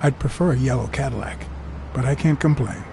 I'd prefer a yellow Cadillac, but I can't complain.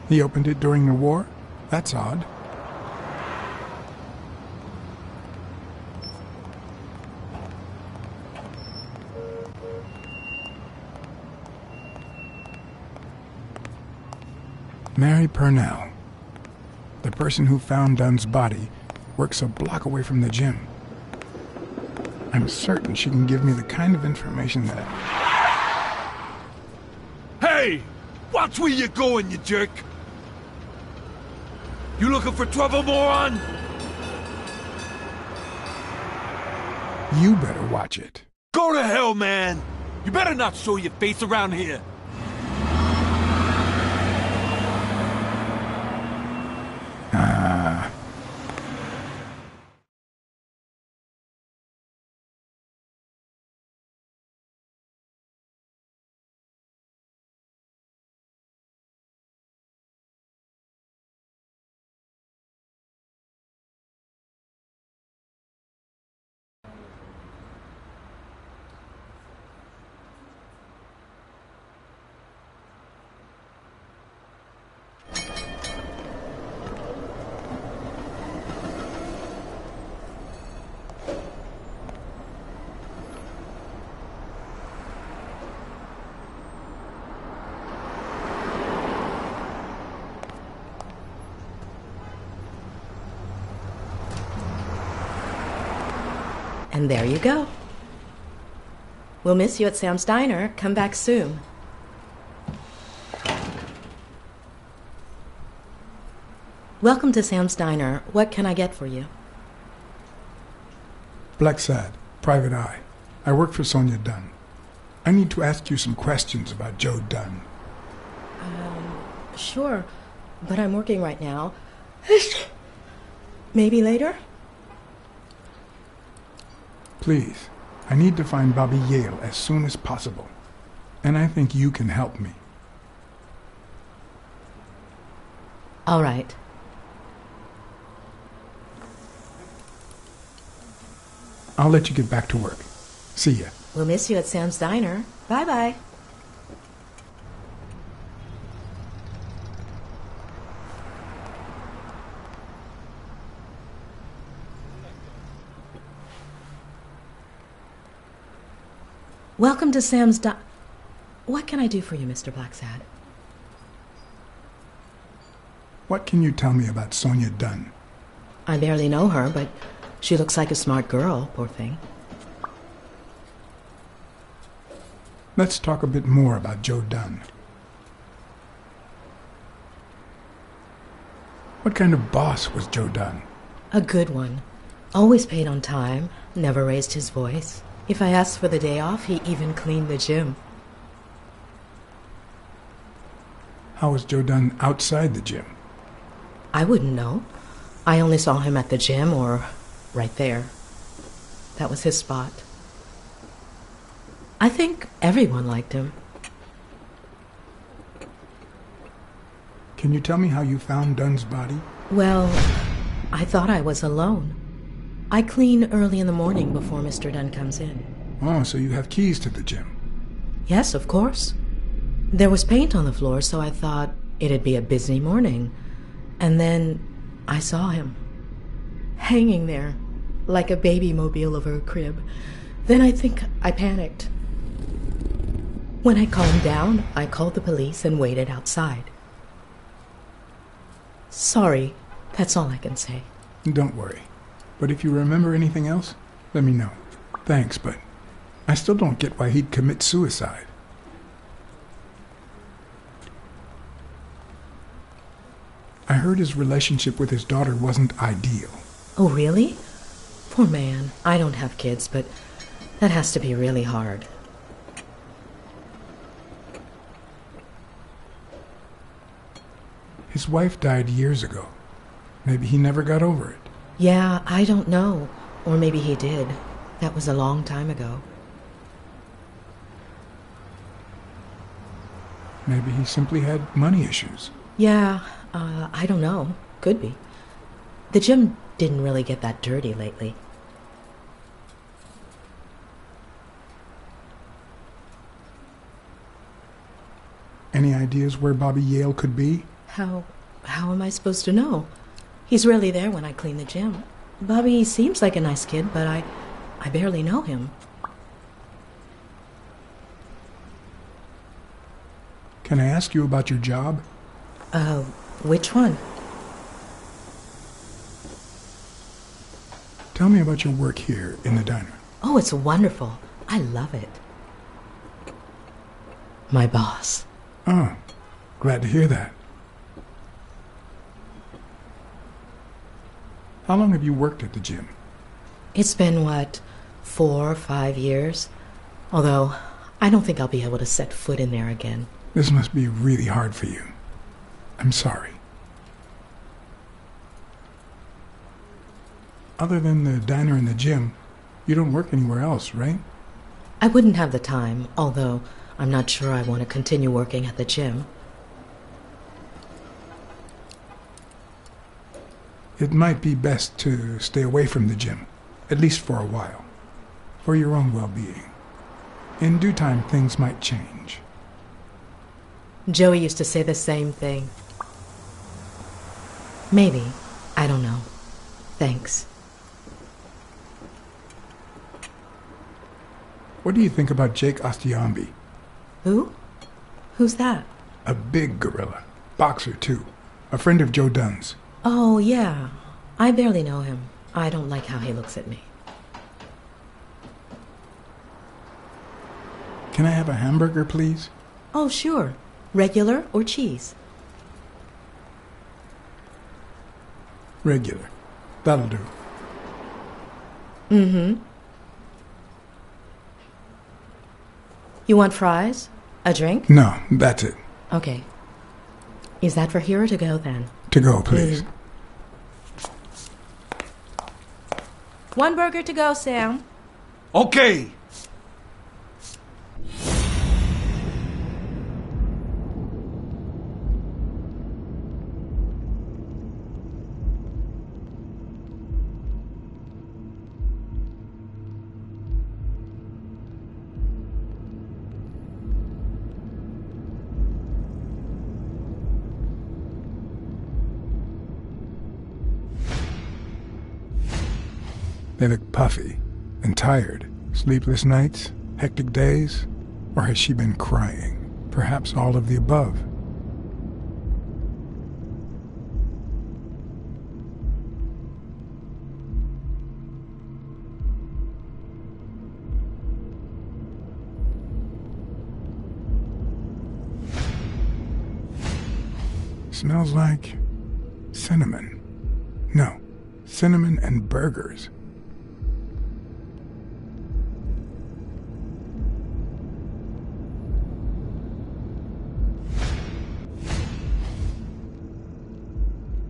He opened it during the war? That's odd. Mary Purnell. The person who found Dunn's body works a block away from the gym. I'm certain she can give me the kind of information that... Hey! Watch where you're going, you jerk! You looking for trouble, moron? You better watch it. Go to hell, man! You better not show your face around here! And there you go. We'll miss you at Sam's Diner. Come back soon. Welcome to Sam's Diner. What can I get for you? Blacksad, private eye. I work for Sonia Dunn. I need to ask you some questions about Joe Dunn. Sure, but I'm working right now. Maybe later? Please, I need to find Bobby Yale as soon as possible. And I think you can help me. All right. I'll let you get back to work. See ya. We'll miss you at Sam's Diner. Bye-bye. Welcome to Sam's What can I do for you, Mr. Blacksad? What can you tell me about Sonia Dunn? I barely know her, but she looks like a smart girl, poor thing. Let's talk a bit more about Joe Dunn. What kind of boss was Joe Dunn? A good one. Always paid on time, never raised his voice. If I asked for the day off, he even cleaned the gym. How was Joe Dunn outside the gym? I wouldn't know. I only saw him at the gym or right there. That was his spot. I think everyone liked him. Can you tell me how you found Dunn's body? Well, I thought I was alone. I clean early in the morning before Mr. Dunn comes in. Oh, so you have keys to the gym. Yes, of course. There was paint on the floor, so I thought it'd be a busy morning. And then I saw him, hanging there, like a baby mobile over a crib. Then I think I panicked. When I calmed down, I called the police and waited outside. Sorry, that's all I can say. Don't worry. But if you remember anything else, let me know. Thanks, but I still don't get why he'd commit suicide. I heard his relationship with his daughter wasn't ideal. Oh, really? Poor man. I don't have kids, but that has to be really hard. His wife died years ago. Maybe he never got over it. Yeah, I don't know. Or maybe he did. That was a long time ago. Maybe he simply had money issues. Yeah, I don't know. Could be. The gym didn't really get that dirty lately. Any ideas where Bobby Yale could be? How am I supposed to know? He's rarely there when I clean the gym. Bobby seems like a nice kid, but I barely know him. Can I ask you about your job? Which one? Tell me about your work here in the diner. Oh, it's wonderful. I love it. My boss. Oh, glad to hear that. How long have you worked at the gym? It's been, 4 or 5 years? Although, I don't think I'll be able to set foot in there again. This must be really hard for you. I'm sorry. Other than the diner and the gym, you don't work anywhere else, right? I wouldn't have the time, although I'm not sure I want to continue working at the gym. It might be best to stay away from the gym, at least for a while, for your own well-being. In due time, things might change. Joey used to say the same thing. Maybe. I don't know. Thanks. What do you think about Jake Ostiambi? Who? Who's that? A big gorilla. Boxer, too. A friend of Joe Dunn's. Oh, yeah. I barely know him. I don't like how he looks at me. Can I have a hamburger, please? Oh, sure. Regular or cheese? Regular. That'll do. Mm-hmm. You want fries? A drink? No, that's it. Okay. Is that for here or to go, then? To go, please. One burger to go, Sam. Okay. They look puffy and tired. Sleepless nights? Hectic days? Or has she been crying? Perhaps all of the above. Smells like cinnamon. No, cinnamon and burgers.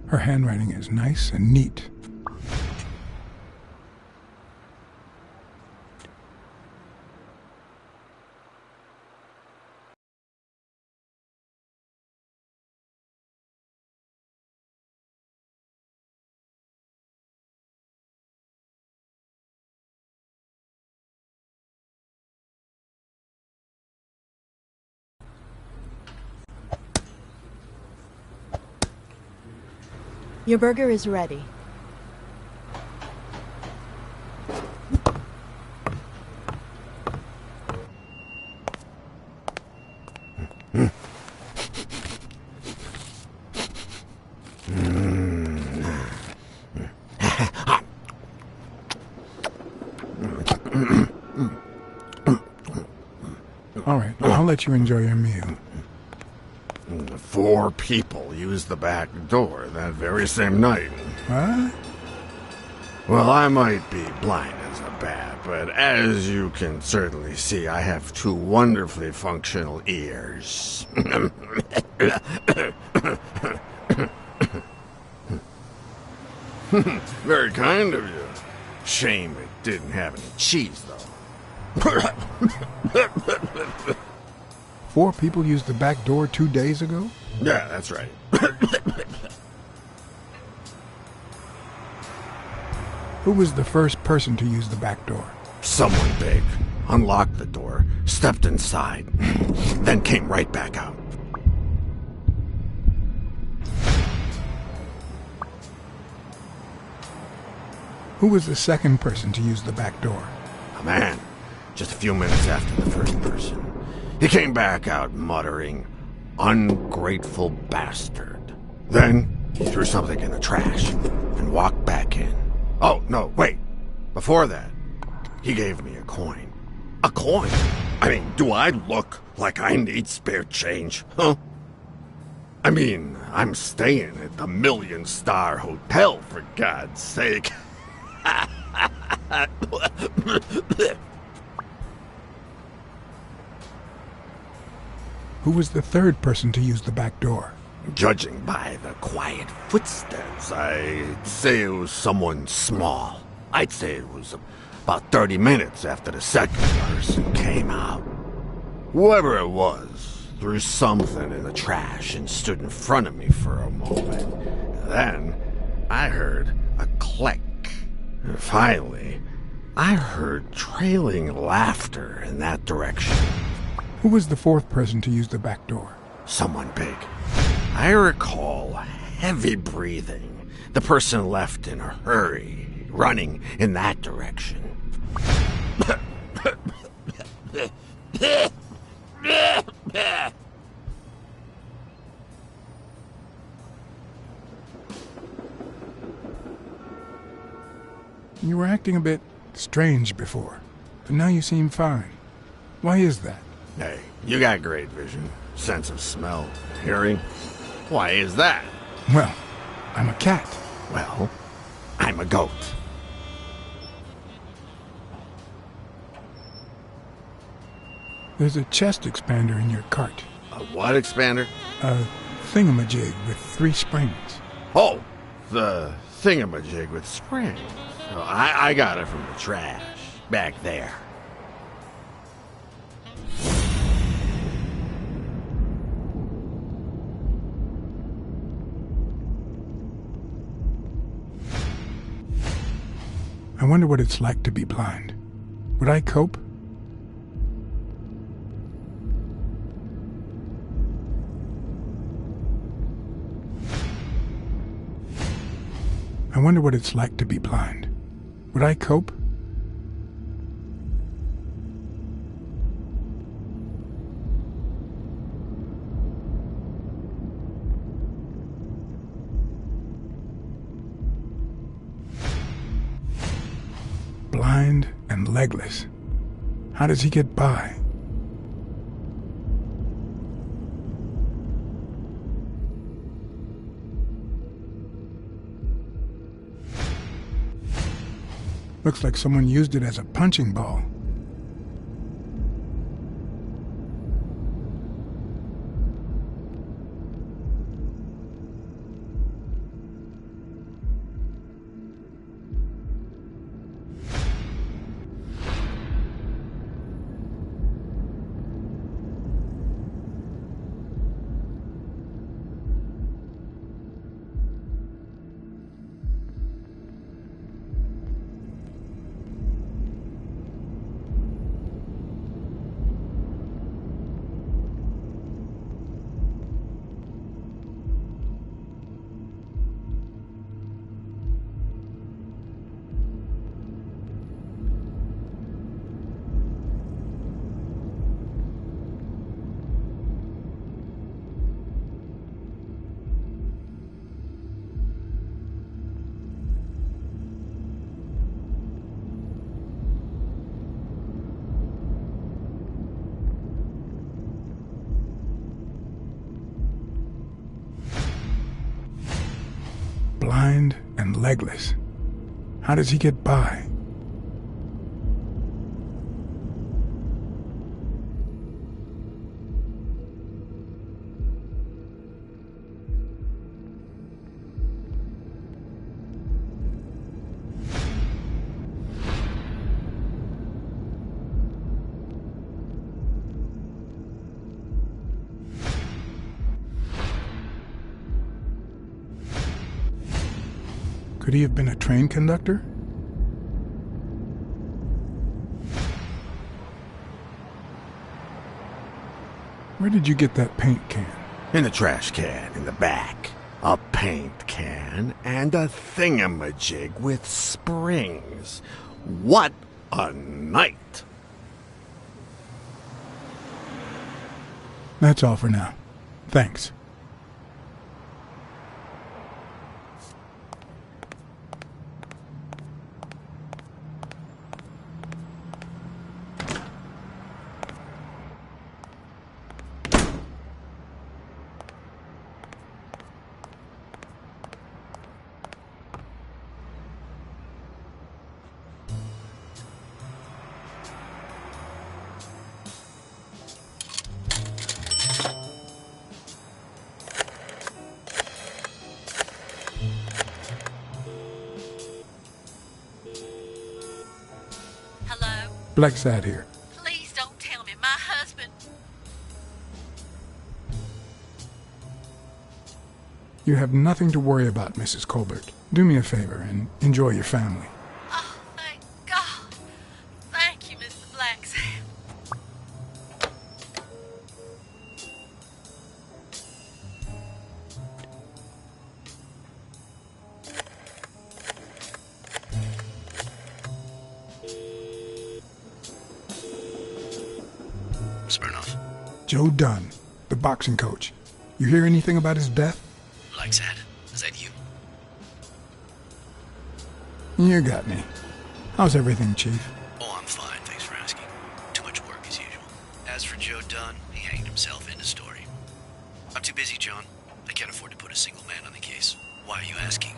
Her handwriting is nice and neat. Your burger is ready. All right, I'll let you enjoy your meal. 4 people used the back door that very same night. What? Well, I might be blind as a bat, but as you can certainly see, I have 2 wonderfully functional ears. Very kind of you. Shame it didn't have any cheese, though. 4 people used the back door 2 days ago? Yeah, that's right. Who was the first person to use the back door? Someone big unlocked the door, stepped inside, then came right back out. Who was the second person to use the back door? A man, just a few minutes after the first person. He came back out muttering, "Ungrateful bastard." Then he threw something in the trash and walked back in. Oh, no, wait. Before that, he gave me a coin. A coin? I mean, do I look like I need spare change, huh? I mean, I'm staying at the Million-Star Hotel, for God's sake. Who was the third person to use the back door? Judging by the quiet footsteps, I'd say it was someone small. I'd say it was about 30 minutes after the second person came out. Whoever it was threw something in the trash and stood in front of me for a moment. Then I heard a click. And finally, I heard trailing laughter in that direction. Who was the fourth person to use the back door? Someone big. I recall heavy breathing. The person left in a hurry, running in that direction. You were acting a bit strange before, but now you seem fine. Why is that? Hey, you got great vision, sense of smell, hearing. Why is that? Well, I'm a cat. Well, I'm a goat. There's a chest expander in your cart. A what expander? A thingamajig with 3 springs. Oh, the thingamajig with springs. Oh, I got it from the trash, back there. I wonder what it's like to be blind. Would I cope? I wonder what it's like to be blind. Would I cope? Blind and legless. How does he get by? Looks like someone used it as a punching ball. Blind and legless. How does he get by? Could he have been a train conductor? Where did you get that paint can? In the trash can in the back. A paint can and a thingamajig with springs. What a night! That's all for now. Thanks. Blacksad here. Please don't tell me my husband... You have nothing to worry about, Mrs. Colbert. Do me a favor and enjoy your family. Oh, thank God. Thank you, Mr. Blacksad. Smirnoff. Joe Dunn, the boxing coach. You hear anything about his death? Blacksad, is that you? You got me. How's everything, Chief? Oh, I'm fine, thanks for asking. Too much work as usual. As for Joe Dunn, he hanged himself in the story. I'm too busy, John. I can't afford to put a single man on the case. Why are you asking?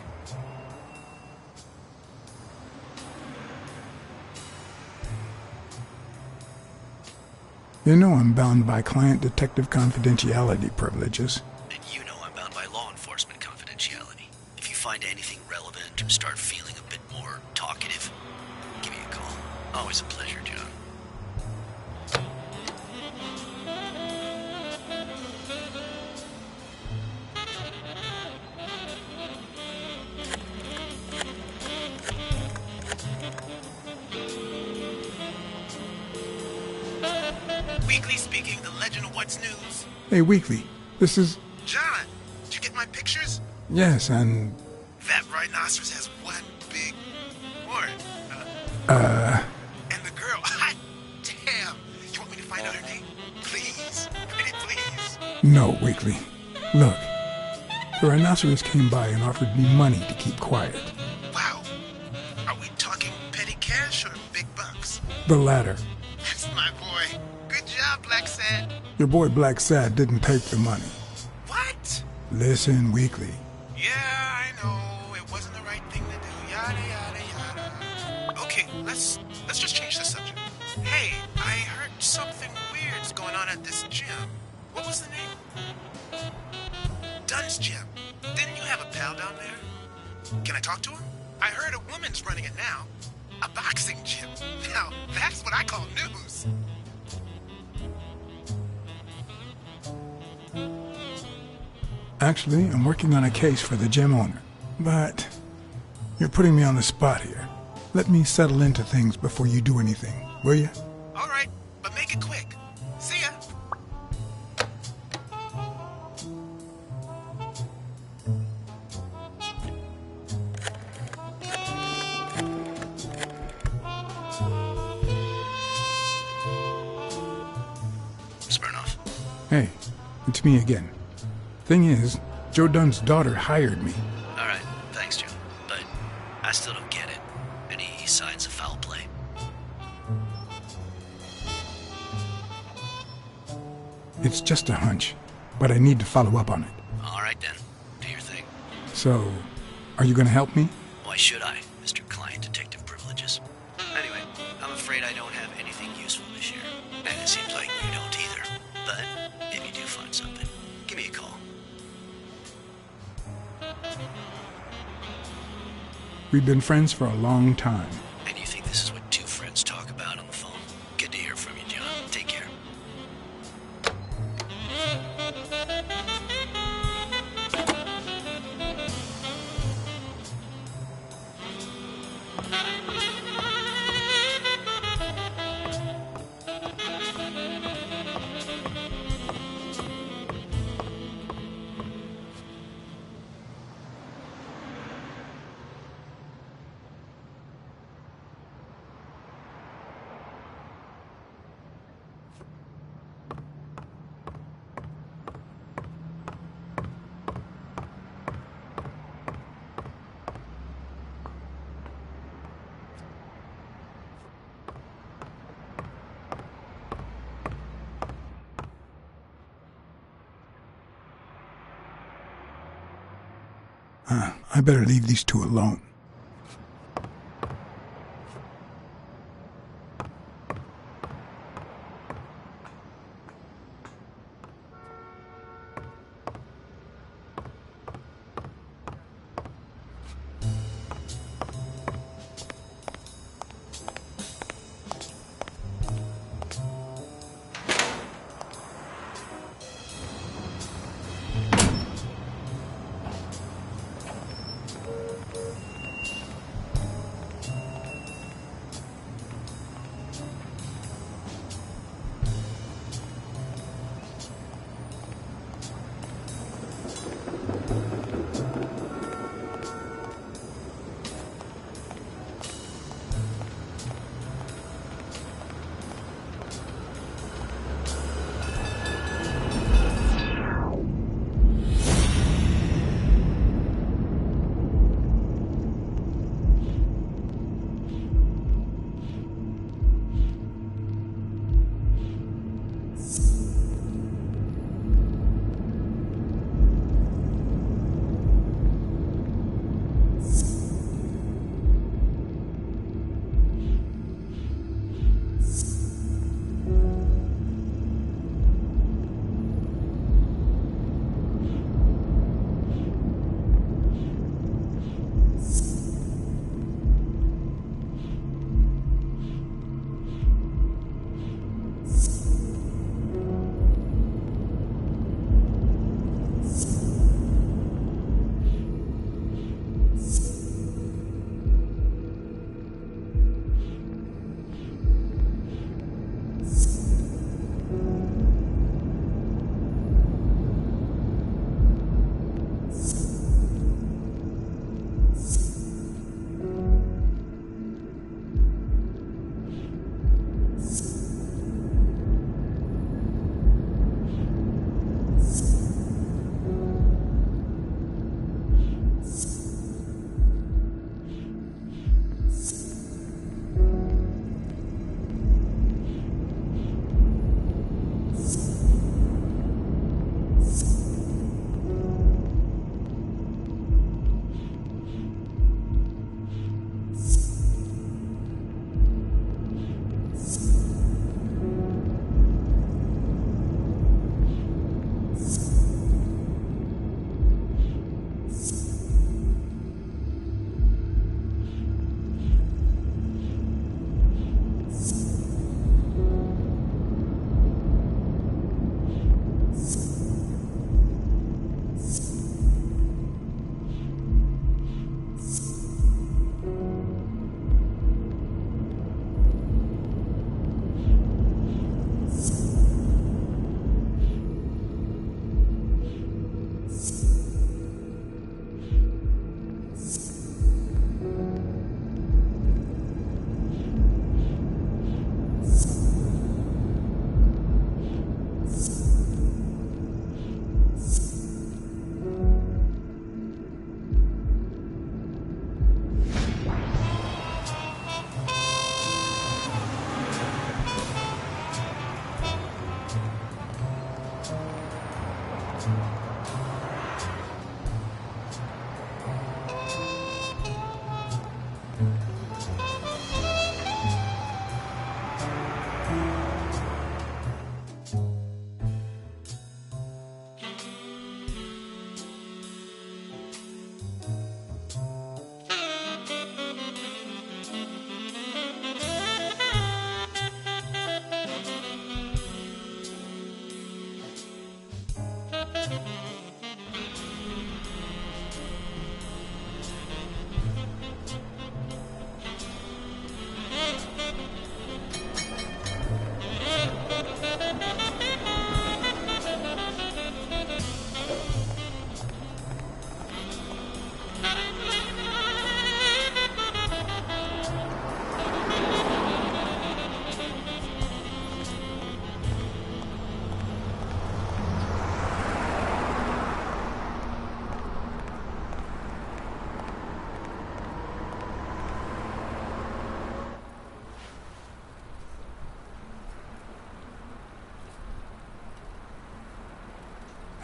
You know I'm bound by client detective confidentiality privileges. And you know I'm bound by law enforcement confidentiality. If you find anything relevant or start feeling a bit more talkative, give me a call. Always a pleasure, John. Weekly speaking, the legend of what's news. Hey, Weekly, this is... John, did you get my pictures? Yes, and... That rhinoceros has one big horn. And the girl, hot damn. You want me to find out her name? Please, pretty please. No, Weekly. Look, the rhinoceros came by and offered me money to keep quiet. Wow. Are we talking petty cash or The latter. That's my boy. Good job, Blacksad. Your boy Blacksad didn't take the money. What? Listen, Weekly. Yeah, I know. It wasn't the right thing to do. Yada, yada, yada. Okay, let's just change the subject. Hey, I heard something weird's going on at this gym. What was the name? Dunn's Gym. Didn't you have a pal down there? Can I talk to him? I heard a woman's running it now. A boxing gym. Now, that's what I call news. Actually, I'm working on a case for the gym owner. But you're putting me on the spot here. Let me settle into things before you do anything, will you? All right, but make it quick. See ya. Smirnoff. Hey, it's me again. Thing is, Joe Dunn's daughter hired me. All right, thanks, Joe. But I still don't get it. Any signs of foul play? It's just a hunch, but I need to follow up on it. All right, then. Do your thing. So, are you going to help me? Why should I, Mr. Client Detective Privileges? Anyway, I'm afraid I don't have anything useful to share. And it seems like you don't either. But if you do find something, give me a call. We've been friends for a long time. And you think this is what two friends talk about on the phone? Good to hear from you, John. Take care. I better leave these two alone.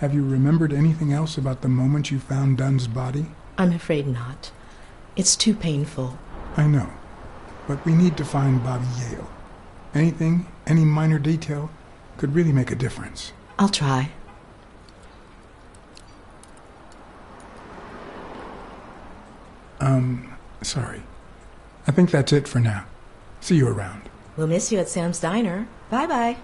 Have you remembered anything else about the moment you found Dunn's body? I'm afraid not. It's too painful. I know, but we need to find Bobby Yale. Anything, any minor detail, could really make a difference. I'll try. Sorry. I think that's it for now. See you around. We'll miss you at Sam's Diner. Bye-bye.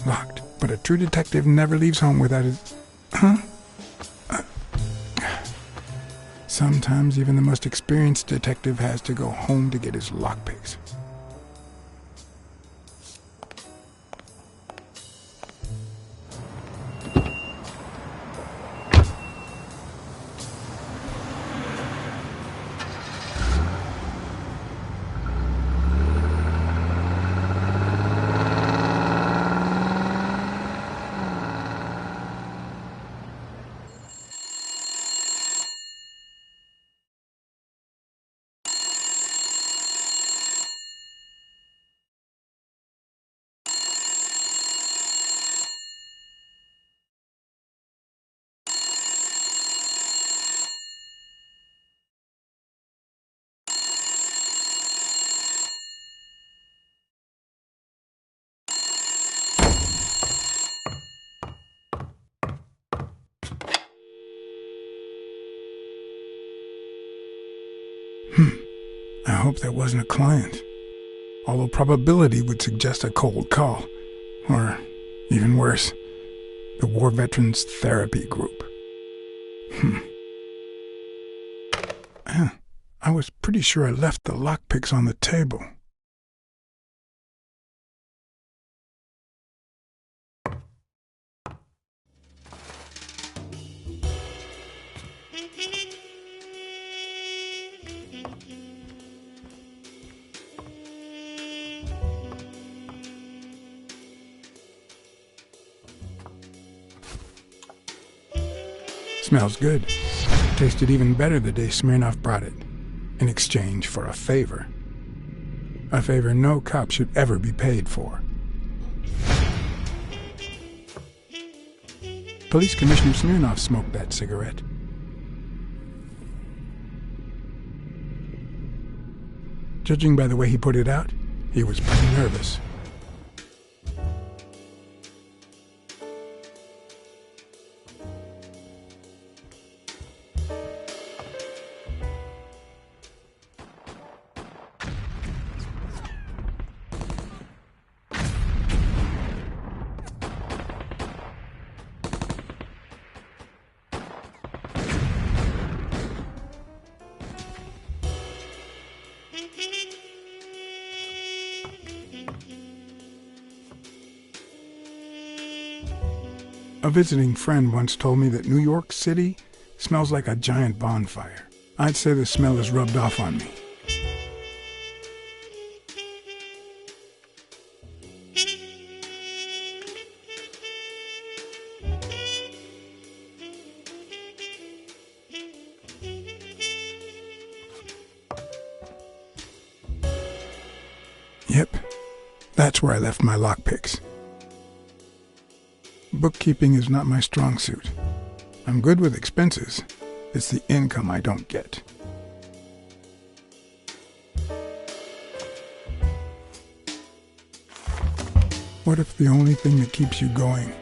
Locked. But a true detective never leaves home without his... Huh? Sometimes even the most experienced detective has to go home to get his lockpicks. I hope that wasn't a client. Although probability would suggest a cold call. Or, even worse, the War Veterans Therapy Group. I was pretty sure I left the lockpicks on the table. Smells good. Tasted even better the day Smirnoff brought it, in exchange for a favor. A favor no cop should ever be paid for. Police Commissioner Smirnoff smoked that cigarette. Judging by the way he put it out, he was pretty nervous. A visiting friend once told me that New York City smells like a giant bonfire. I'd say the smell is rubbed off on me. Yep, that's where I left my lockpicks. Bookkeeping is not my strong suit. I'm good with expenses. It's the income I don't get. What if the only thing that keeps you going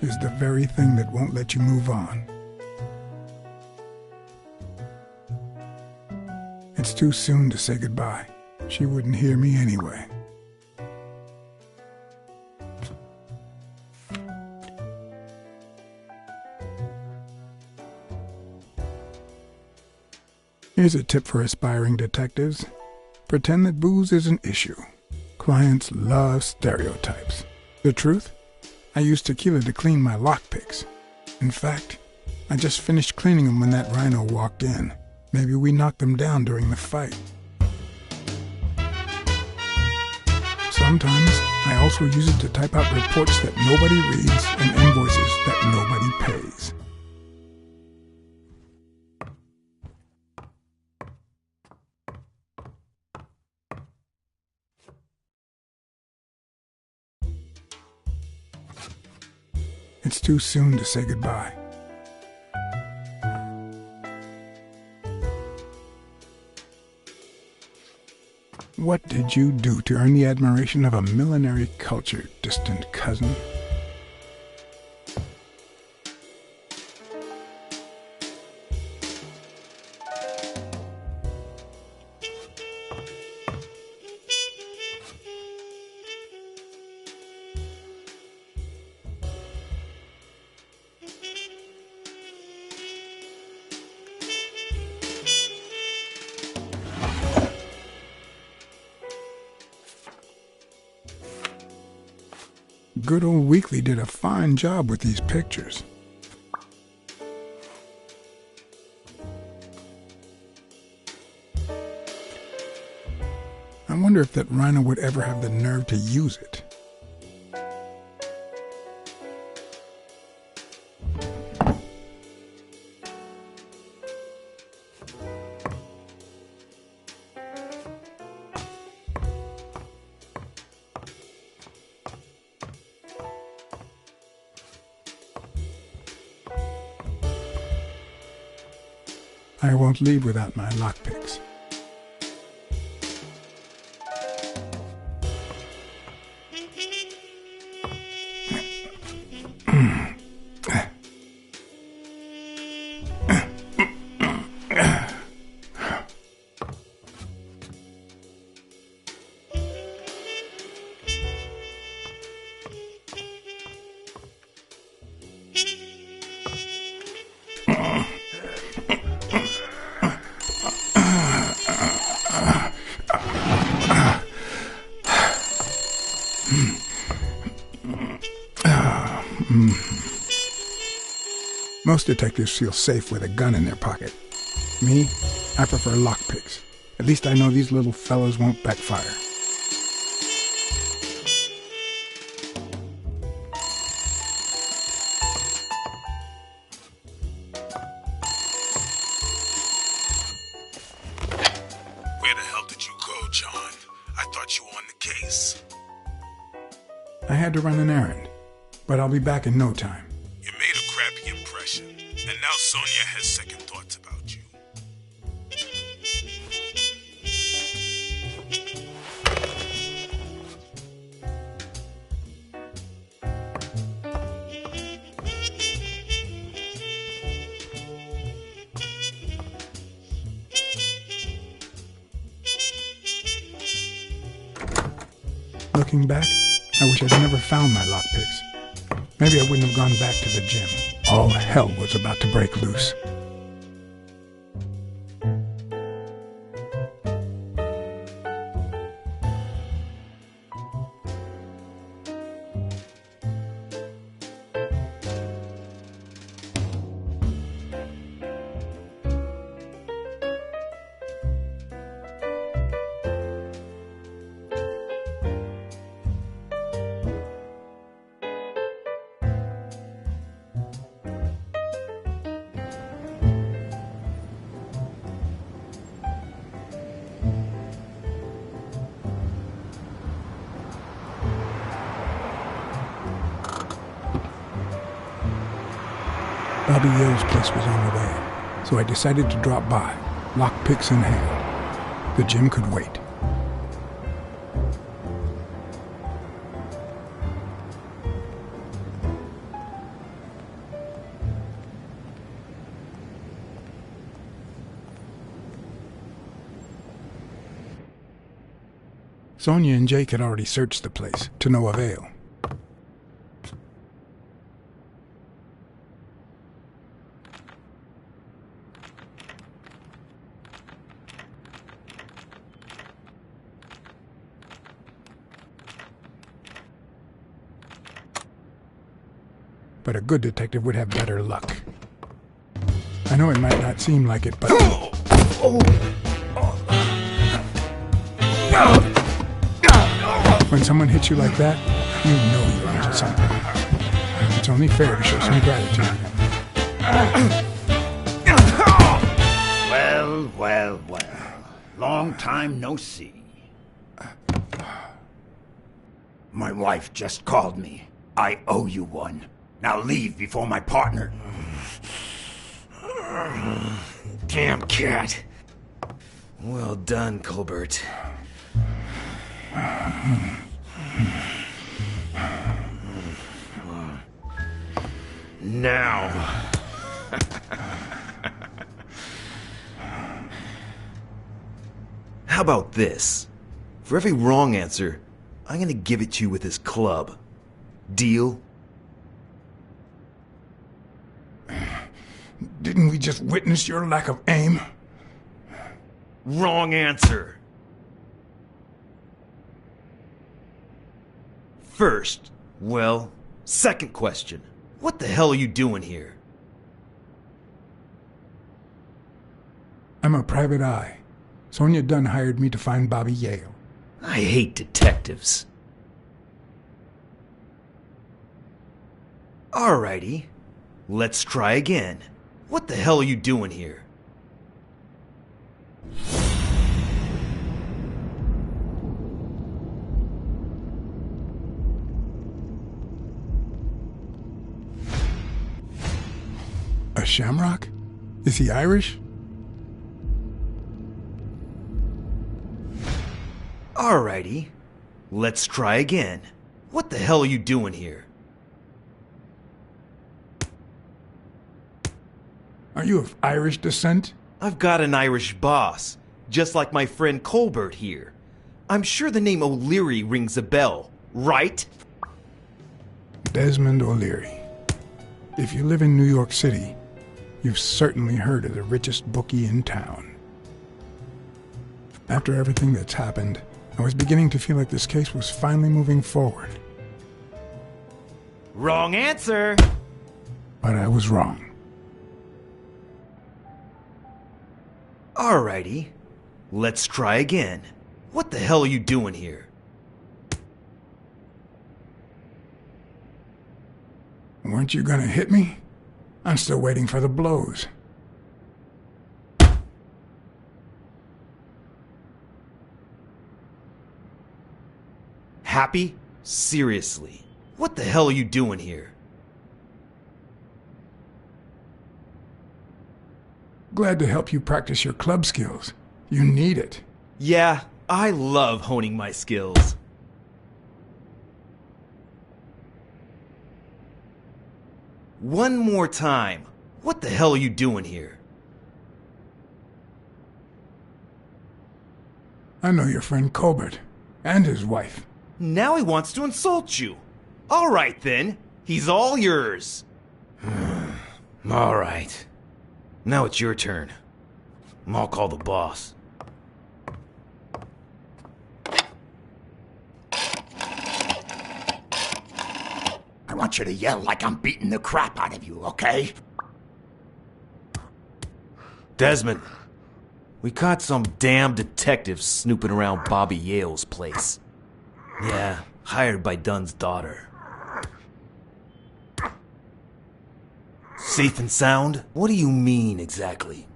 is the very thing that won't let you move on? It's too soon to say goodbye. She wouldn't hear me anyway. Here's a tip for aspiring detectives. Pretend that booze is an issue. Clients love stereotypes. The truth? I used tequila to clean my lockpicks. In fact, I just finished cleaning them when that rhino walked in. Maybe we knocked them down during the fight. Sometimes, I also use it to type out reports that nobody reads and invoices that nobody pays. It's too soon to say goodbye. What did you do to earn the admiration of a millinery culture, distant cousin? good old Weekly did a fine job with these pictures. I wonder if that rhino would ever have the nerve to use it. I won't leave without my lockpicks. Most detectives feel safe with a gun in their pocket. Me, I prefer lockpicks. At least I know these little fellas won't backfire. Where the hell did you go, John? I thought you were on the case. I had to run an errand, but I'll be back in no time. You made a crappy impression, and now Sonia has second thoughts about you. Looking back, I wish I'd never found my lockpicks. Maybe I wouldn't have gone back to the gym. All hell was about to break loose. Bobby Yale's place was on the way, so I decided to drop by, lockpicks in hand. The gym could wait. Sonia and Jake had already searched the place, to no avail. But a good detective would have better luck. I know it might not seem like it, but... When someone hits you like that, you know you're onto something. It's only fair to show some gratitude. Well, well, well. Long time no see. My wife just called me. I owe you one. Now leave before my partner... Damn cat. Well done, Colbert. Now. How about this? For every wrong answer, I'm gonna give it to you with this club. Deal? Didn't we just witness your lack of aim? Wrong answer. First, Well, second question. What the hell are you doing here? I'm a private eye. Sonia Dunn hired me to find Bobby Yale. I hate detectives. Alrighty. Let's try again. What the hell are you doing here? A shamrock? Is he Irish? Alrighty. Let's try again. What the hell are you doing here? Are you of Irish descent? I've got an Irish boss, just like my friend Colbert here. I'm sure the name O'Leary rings a bell, right? Desmond O'Leary. If you live in New York City, you've certainly heard of the richest bookie in town. After everything that's happened, I was beginning to feel like this case was finally moving forward. Wrong answer! But I was wrong. Alrighty. Let's try again. What the hell are you doing here? Weren't you gonna hit me? I'm still waiting for the blows. Happy? Seriously. What the hell are you doing here? Glad to help you practice your club skills. You need it. Yeah, I love honing my skills. One more time. What the hell are you doing here? I know your friend Colbert and his wife. Now he wants to insult you. All right then. He's all yours. All right. Now it's your turn. I'll call the boss. I want you to yell like I'm beating the crap out of you, okay? Desmond, we caught some damn detectives snooping around Bobby Yale's place. Yeah, hired by Dunn's daughter. Safe and sound? What do you mean, exactly?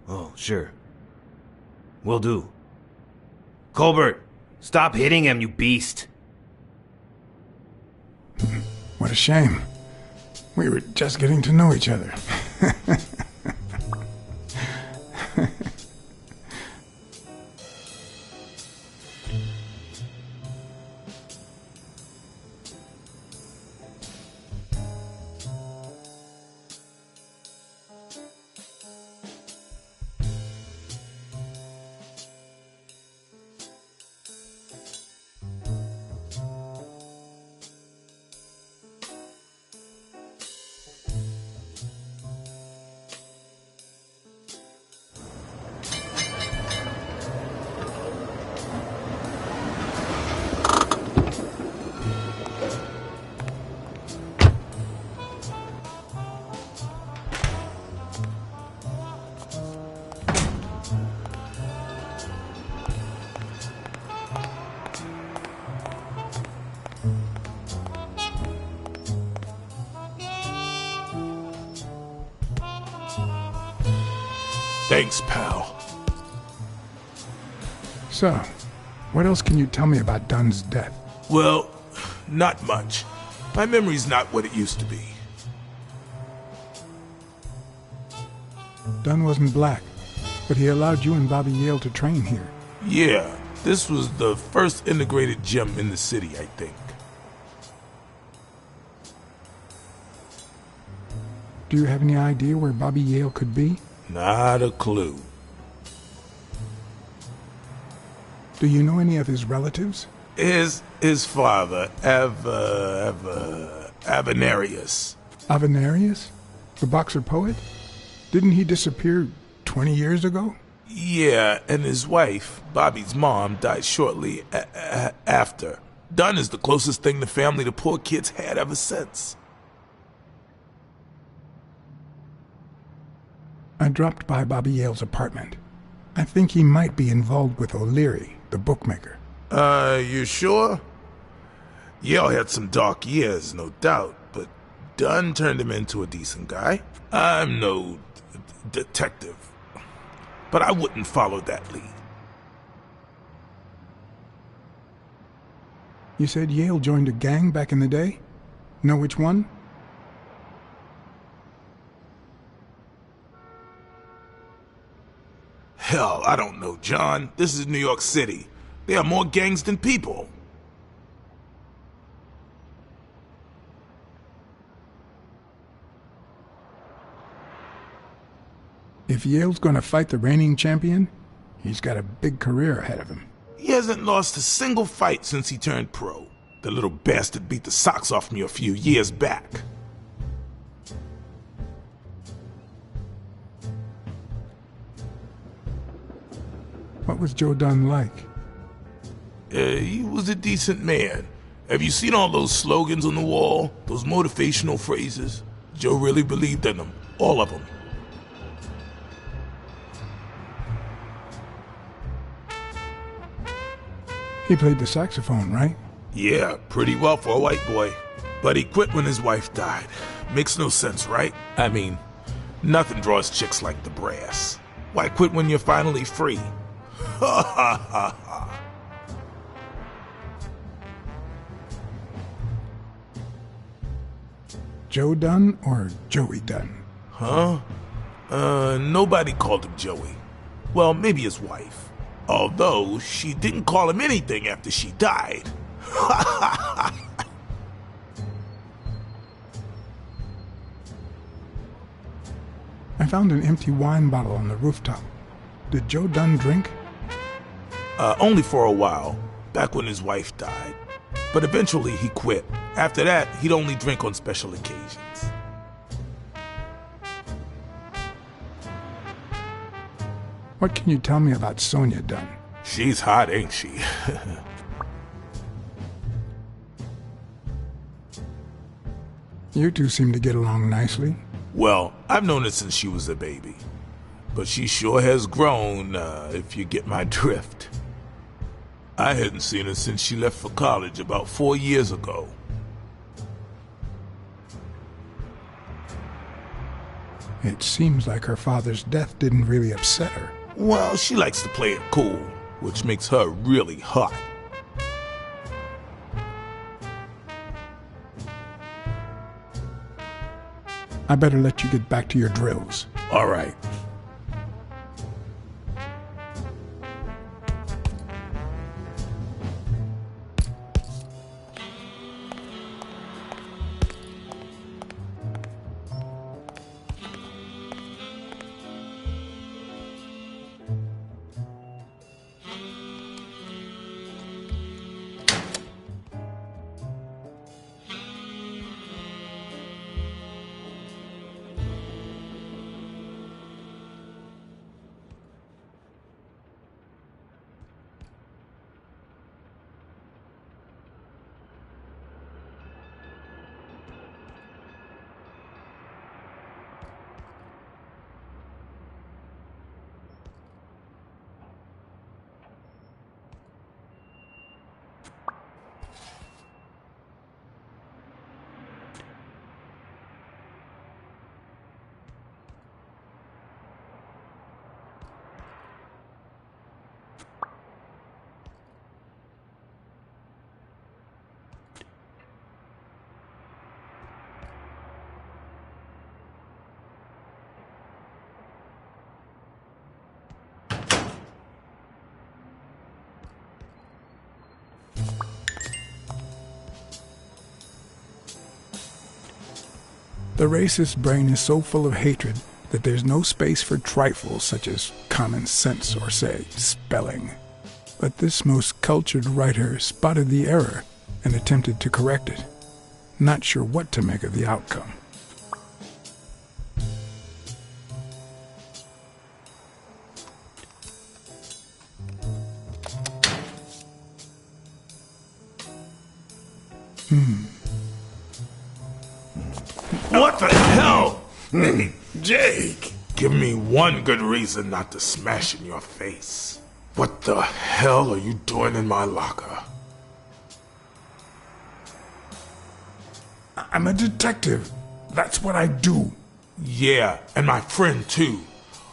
Oh, sure. Will do. Colbert, stop hitting him, you beast. What a shame. We were just getting to know each other. Thanks, pal. So, what else can you tell me about Dunn's death? Well, not much. My memory's not what it used to be. Dunn wasn't black, but he allowed you and Bobby Yale to train here. Yeah, this was the first integrated gym in the city, I think. Do you have any idea where Bobby Yale could be? Not a clue. Do you know any of his relatives? His father, Avenarius. Avenarius? The boxer poet? Didn't he disappear 20 years ago? Yeah, and his wife, Bobby's mom, died shortly after. Dunn is the closest thing the family to poor kids had ever since. I dropped by Bobby Yale's apartment. I think he might be involved with O'Leary, the bookmaker. You sure? Yale had some dark years, no doubt, but Dunn turned him into a decent guy. I'm no detective, but I wouldn't follow that lead. You said Yale joined a gang back in the day? Know which one? Hell, I don't know, John. This is New York City. There are more gangs than people. If Yale's gonna fight the reigning champion, he's got a big career ahead of him. He hasn't lost a single fight since he turned pro. The little bastard beat the socks off me a few years back. What was Joe Dunn like? He was a decent man. Have you seen all those slogans on the wall? Those motivational phrases? Joe really believed in them. All of them. He played the saxophone, right? Yeah, pretty well for a white boy. But he quit when his wife died. Makes no sense, right? I mean, nothing draws chicks like the brass. Why quit when you're finally free? Ha ha ha ha. Joe Dunn or Joey Dunn? Huh? Nobody called him Joey. Well, maybe his wife. Although, she didn't call him anything after she died. I found an empty wine bottle on the rooftop. Did Joe Dunn drink? Only for a while, back when his wife died. But eventually he quit. After that, he'd only drink on special occasions. What can you tell me about Sonia Dunn? She's hot, ain't she? You two seem to get along nicely. Well, I've known her since she was a baby. But she sure has grown, if you get my drift. I hadn't seen her since she left for college about 4 years ago. It seems like her father's death didn't really upset her. Well, she likes to play it cool, which makes her really hot. I better let you get back to your drills. All right. The racist brain is so full of hatred that there's no space for trifles such as common sense or, say, spelling. But this most cultured writer spotted the error and attempted to correct it, not sure what to make of the outcome. What the hell? Hey, Jake, give me one good reason not to smash in your face. What the hell are you doing in my locker? I'm a detective. That's what I do. Yeah, and my friend too.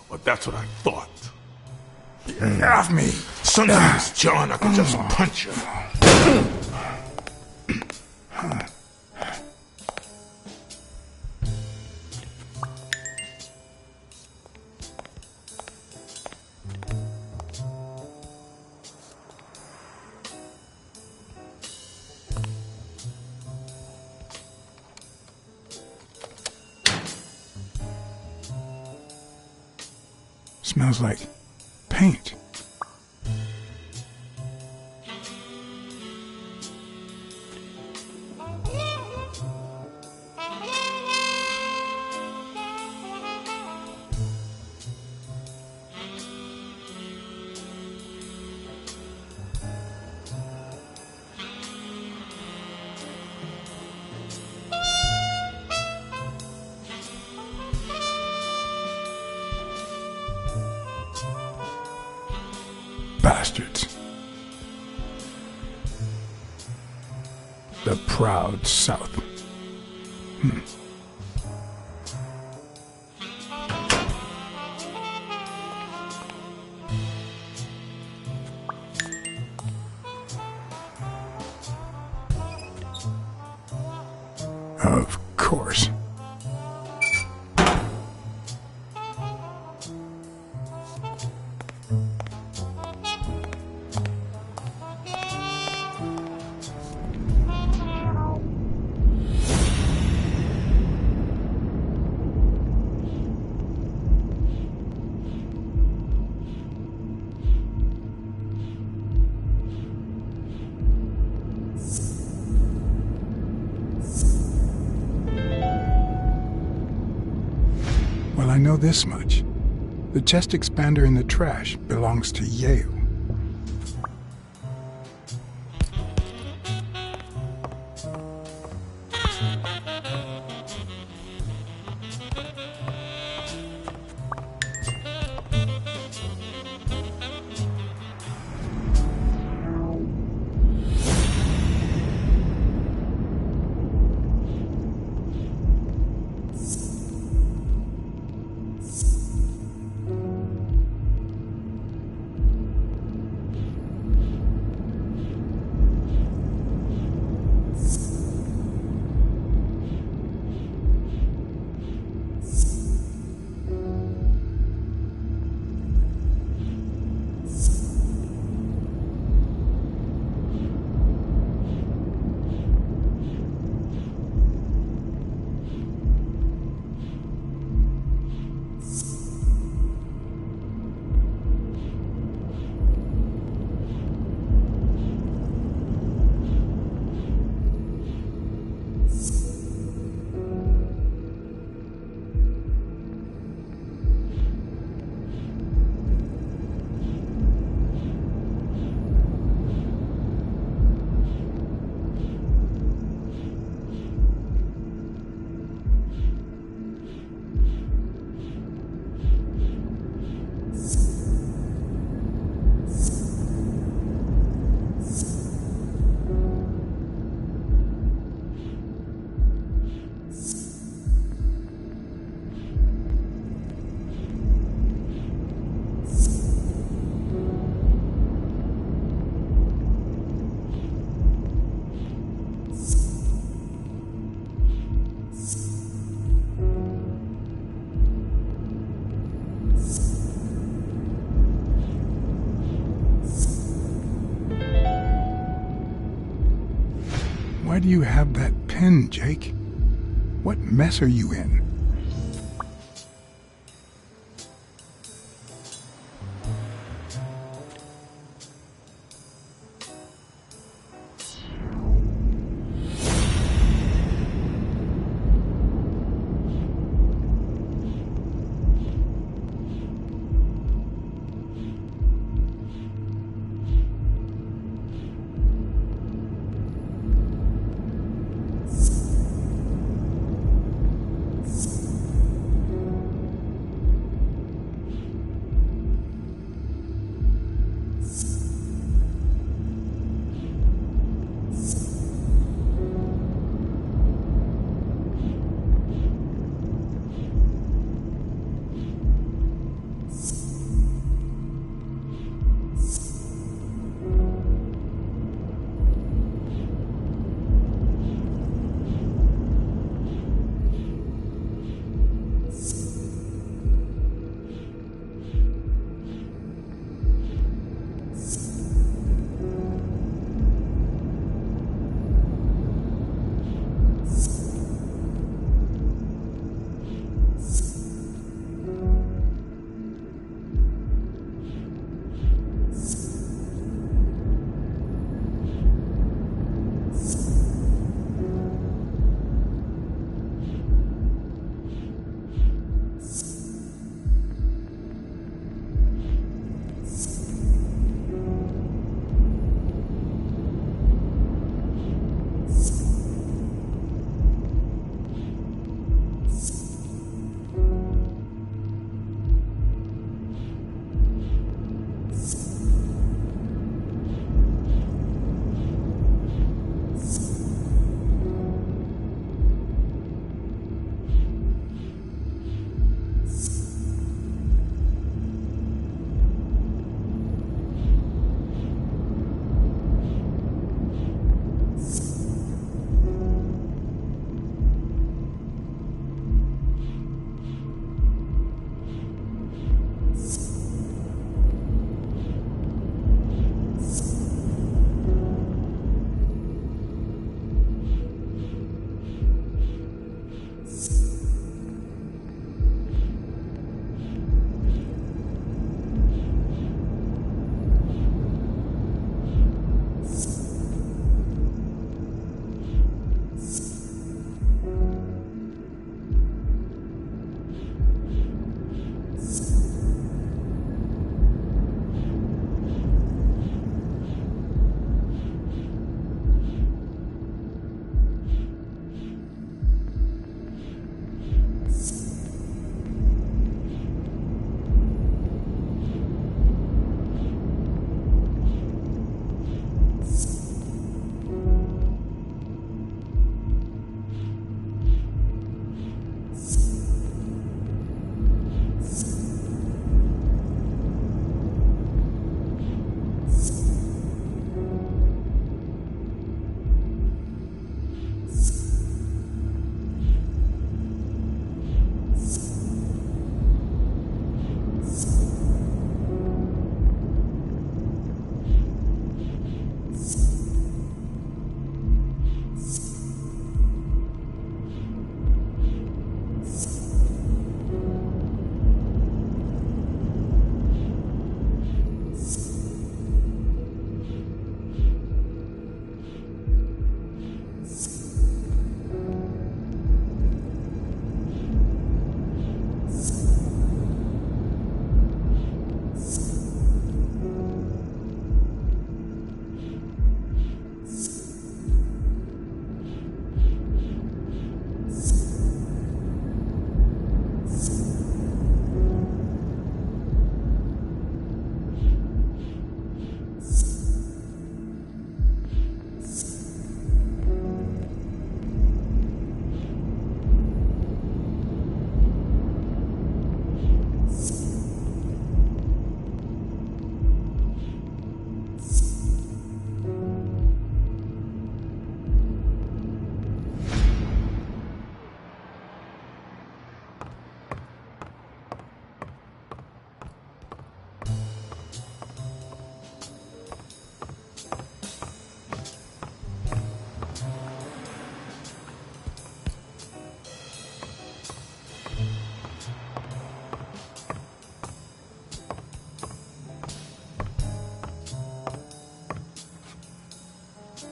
But that's what I thought. Get off me. Sometimes, John, I could just punch you. Smells like paint. Bastards. The proud South. Of course. Well, I know this much. The chest expander in the trash belongs to Yale. Why do you have that pen, Jake? What mess are you in?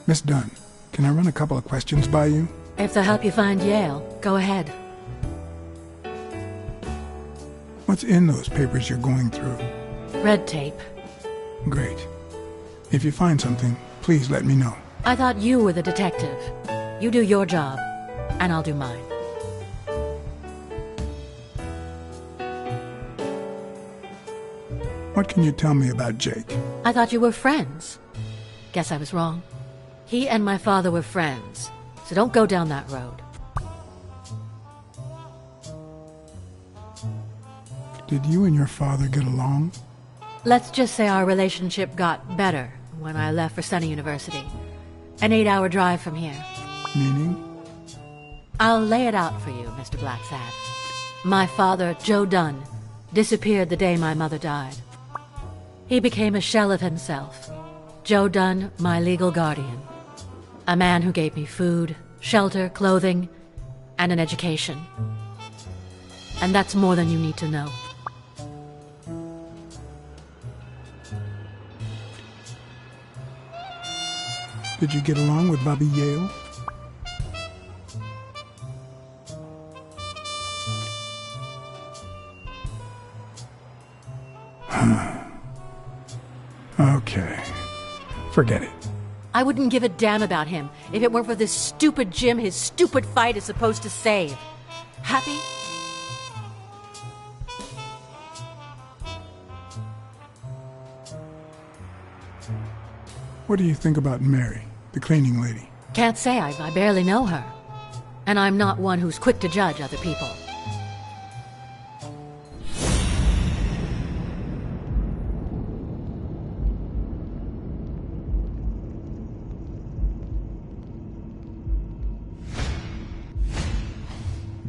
Miss Dunn, can I run a couple of questions by you? If they'll help you find Yale, go ahead. What's in those papers you're going through? Red tape. Great. If you find something, please let me know. I thought you were the detective. You do your job, and I'll do mine. What can you tell me about Jake? I thought you were friends. Guess I was wrong. He and my father were friends, so don't go down that road. Did you and your father get along? Let's just say our relationship got better when I left for Sunny University. An 8-hour drive from here. Meaning? I'll lay it out for you, Mr. Blacksad. My father, Joe Dunn, disappeared the day my mother died. He became a shell of himself. Joe Dunn, my legal guardian. A man who gave me food, shelter, clothing, and an education. And that's more than you need to know. Did you get along with Bobby Yale? Okay. Forget it. I wouldn't give a damn about him if it weren't for this stupid Jim his stupid fight is supposed to save. Happy? What do you think about Mary, the cleaning lady? Can't say. I barely know her. And I'm not one who's quick to judge other people.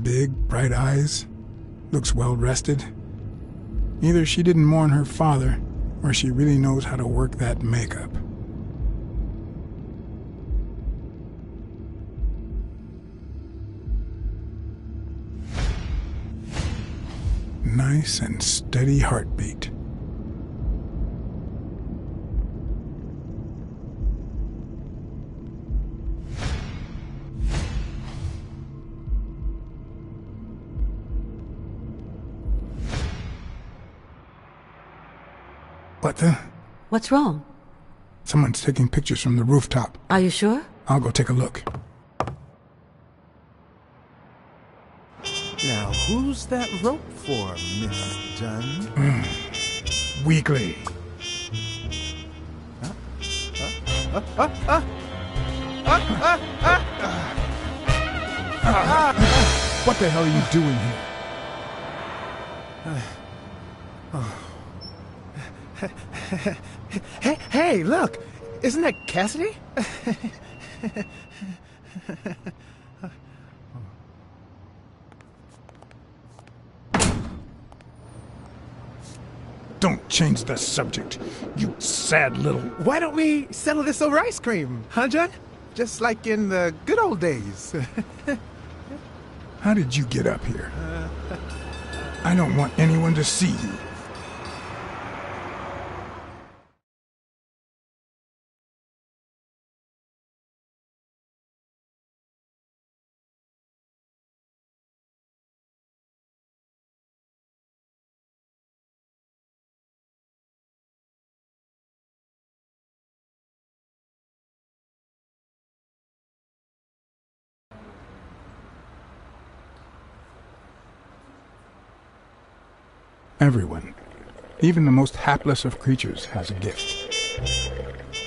Big, bright eyes. Looks well rested. Either she didn't mourn her father, or she really knows how to work that makeup. Nice and steady heartbeat. What the? What's wrong? Someone's taking pictures from the rooftop. Are you sure? I'll go take a look. Now, who's that rope for, Miss Dunn? Weekly. What the hell are you doing here? Hey, look! Isn't that Cassidy? Don't change the subject, you sad little... Why don't we settle this over ice cream, huh, John? Just like in the good old days. How did you get up here? I don't want anyone to see you. Everyone, even the most hapless of creatures, has a gift.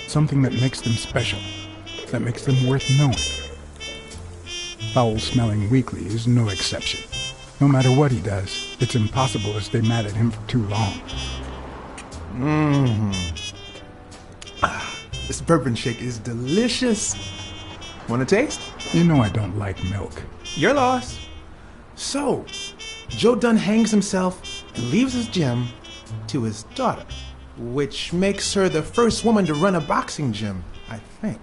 Something that makes them special, that makes them worth knowing. Foul-smelling Weekly is no exception. No matter what he does, it's impossible to stay mad at him for too long. This bourbon shake is delicious. Want a taste? You know I don't like milk. Your loss. So, Joe Dunn hangs himself and leaves his gym to his daughter, which makes her the first woman to run a boxing gym, I think.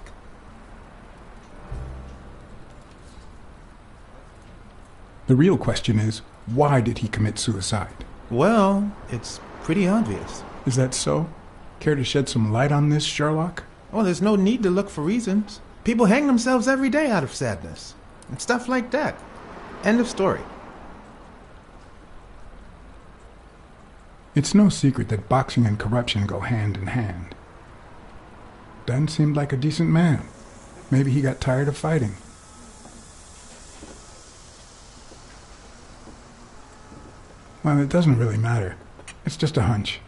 The real question is, why did he commit suicide? Well, it's pretty obvious. Is that so? Care to shed some light on this, Sherlock? Oh, there's no need to look for reasons. People hang themselves every day out of sadness. And stuff like that. End of story. It's no secret that boxing and corruption go hand in hand. Dunn seemed like a decent man. Maybe he got tired of fighting. Well, it doesn't really matter. It's just a hunch.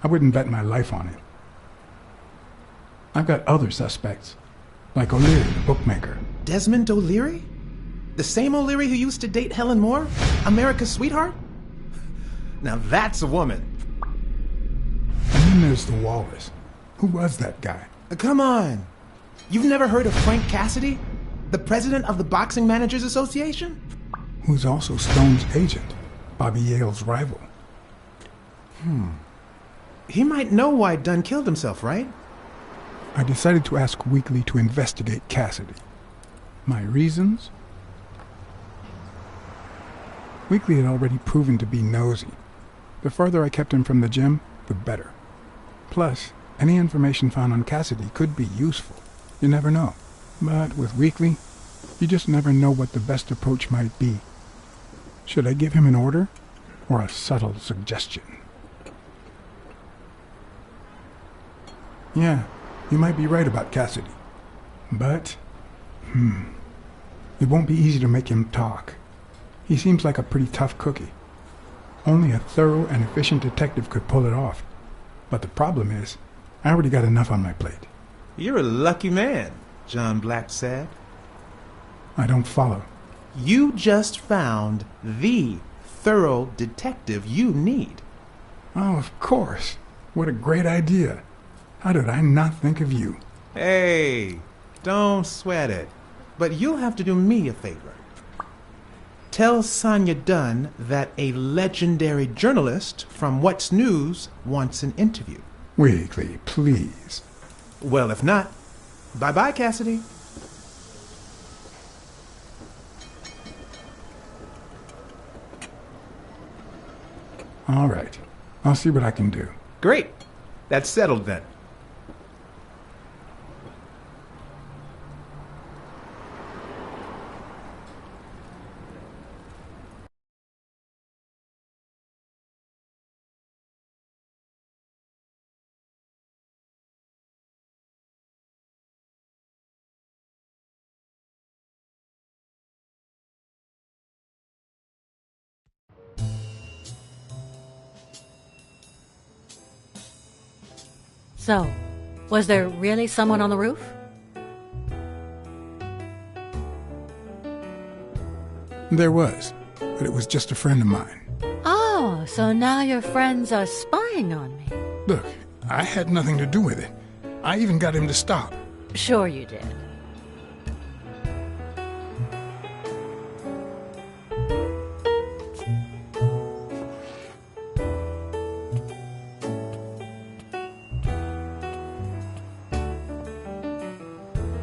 I wouldn't bet my life on it. I've got other suspects, like O'Leary, the bookmaker. Desmond O'Leary? The same O'Leary who used to date Helen Moore? America's sweetheart? Now that's a woman. And then there's the Walrus. Who was that guy? Come on. You've never heard of Frank Cassidy? The president of the Boxing Managers Association? Who's also Stone's agent, Bobby Yale's rival. He might know why Dunn killed himself, right? I decided to ask Weekly to investigate Cassidy. My reasons? Weekly had already proven to be nosy. The further I kept him from the gym, the better. Plus, any information found on Cassidy could be useful. You never know. But with Weekly, you just never know what the best approach might be. Should I give him an order or a subtle suggestion? Yeah, you might be right about Cassidy. But, it won't be easy to make him talk. He seems like a pretty tough cookie. Only a thorough and efficient detective could pull it off. But the problem is, I already got enough on my plate. You're a lucky man, John Blacksad. I don't follow. You just found the thorough detective you need. Oh, of course. What a great idea. How did I not think of you? Hey, don't sweat it. But you'll have to do me a favor. Tell Sonia Dunn that a legendary journalist from What's News wants an interview. Weekly, please. Well, if not, bye-bye, Cassidy. All right. I'll see what I can do. Great. That's settled then. So, was there really someone on the roof? There was, but it was just a friend of mine. Oh, so now your friends are spying on me. Look, I had nothing to do with it. I even got him to stop. Sure you did.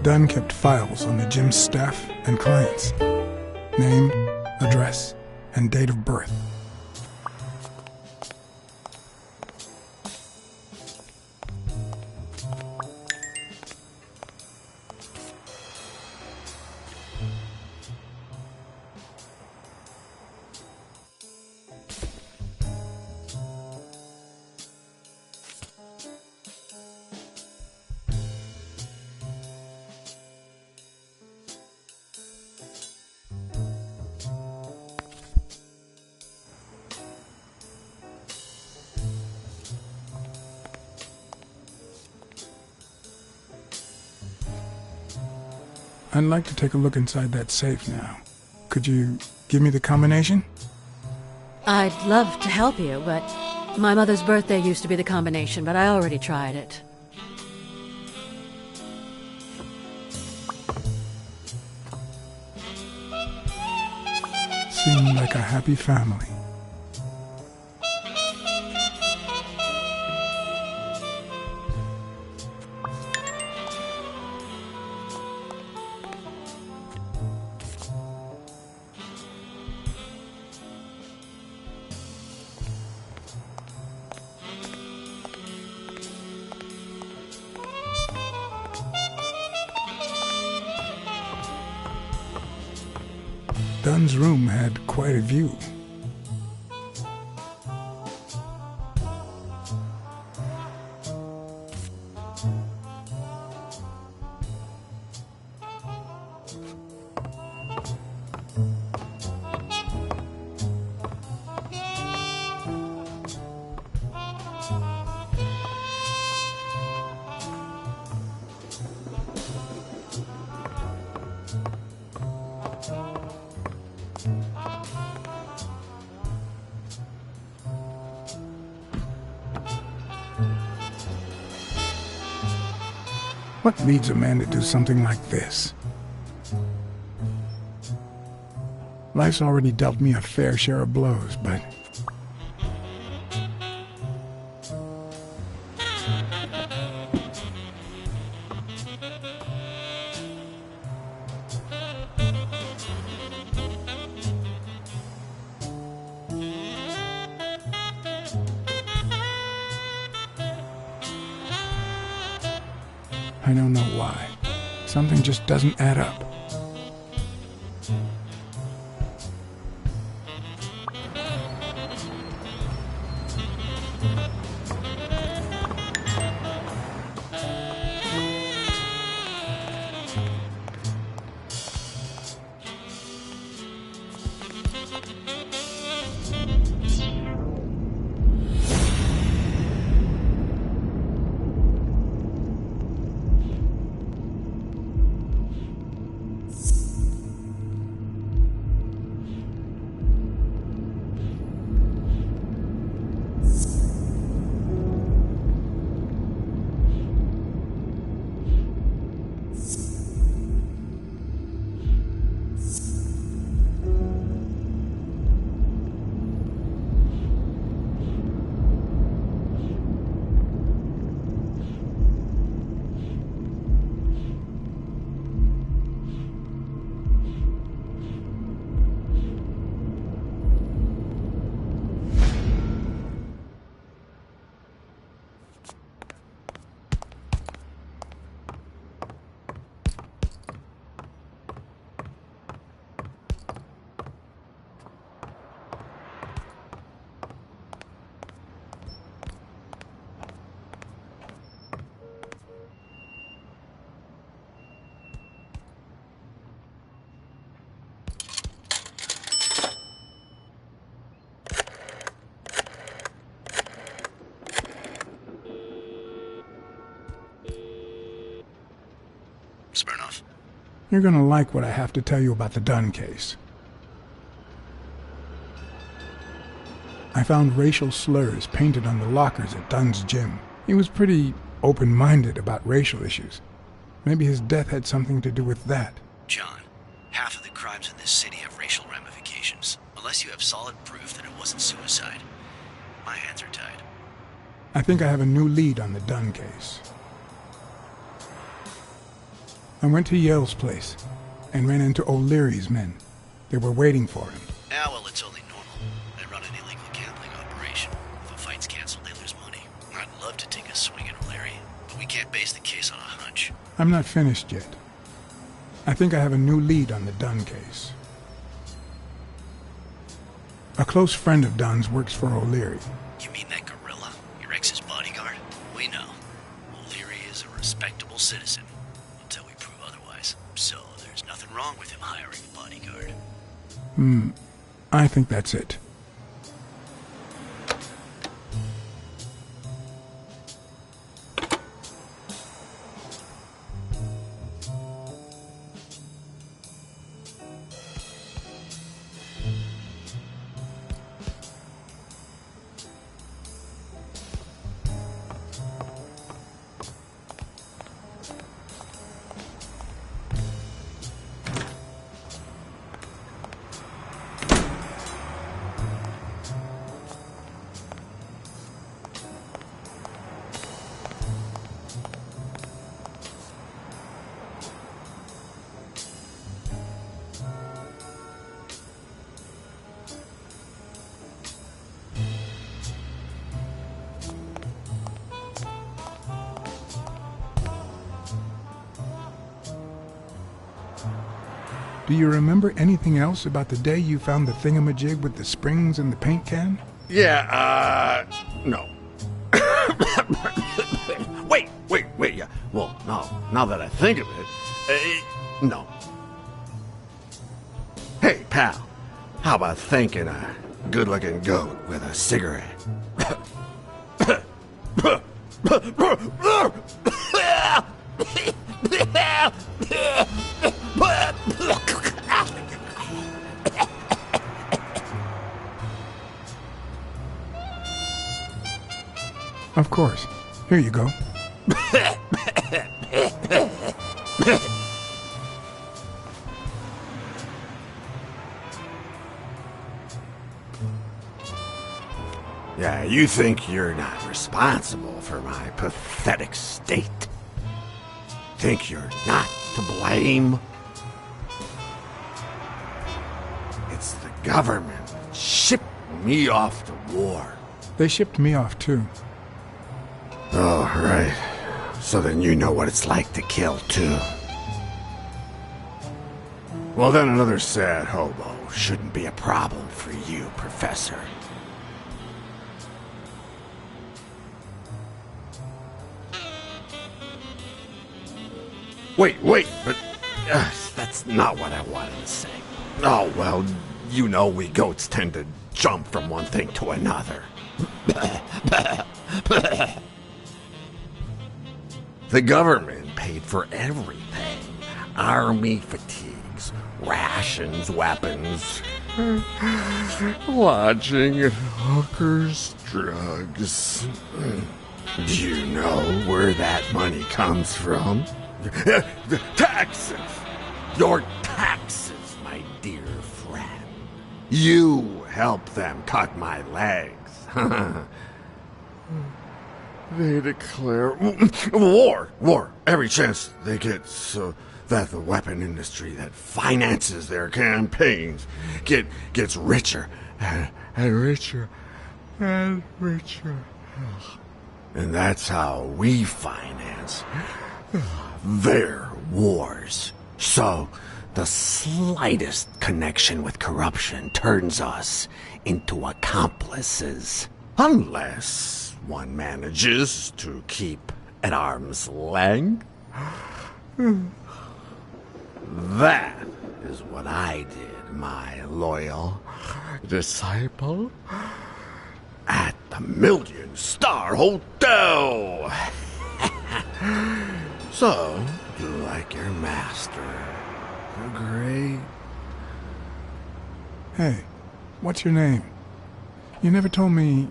Dunn kept files on the gym's staff and clients. Name, address, and date of birth. I'd like to take a look inside that safe now. Could you give me the combination? I'd love to help you, but my mother's birthday used to be the combination, but I already tried it. Seemed like a happy family. Dunn's room had quite a view. What leads a man to do something like this? Life's already dealt me a fair share of blows, but... I don't know why. Something just doesn't add up. Smirnoff. You're gonna like what I have to tell you about the Dunn case. I found racial slurs painted on the lockers at Dunn's gym. He was pretty open-minded about racial issues. Maybe his death had something to do with that. John, half of the crimes in this city have racial ramifications. Unless you have solid proof that it wasn't suicide, my hands are tied. I think I have a new lead on the Dunn case. I went to Yale's place and ran into O'Leary's men. They were waiting for him. Ah, well, it's only normal. They run an illegal gambling operation. If a fight's canceled, they lose money. I'd love to take a swing at O'Leary, but we can't base the case on a hunch. I'm not finished yet. I think I have a new lead on the Dunn case. A close friend of Dunn's works for O'Leary. You mean that gorilla? Your ex's bodyguard? We know. O'Leary is a respectable citizen. Until we prove otherwise. So there's nothing wrong with him hiring a bodyguard. I think that's it. Do you remember anything else about the day you found the thingamajig with the springs and the paint can? Yeah, no. Wait, yeah. Well, no, now that I think of it, no. Hey, pal, how about thanking a good-looking goat with a cigarette? Of course. Here you go. Yeah, you think you're not responsible for my pathetic state? Think you're not to blame? It's the government that shipped me off to war. They shipped me off, too. Oh, right. So then you know what it's like to kill, too. Well, then another sad hobo shouldn't be a problem for you, Professor. Wait, but that's not what I wanted to say. Oh, well, you know we goats tend to jump from one thing to another. The government paid for everything. Army fatigues, rations, weapons, lodging, and hookers, drugs. Do you know where that money comes from? Taxes! Your taxes, my dear friend. You help them cut my legs. They declare war every chance they get, so that the weapon industry that finances their campaigns gets richer and richer and richer. And that's how we finance their wars. So the slightest connection with corruption turns us into accomplices. Unless one manages to keep at arm's length. That is what I did, my loyal disciple, at the Million-Star Hotel. So, do you like your master? Great. Hey, what's your name? You never told me.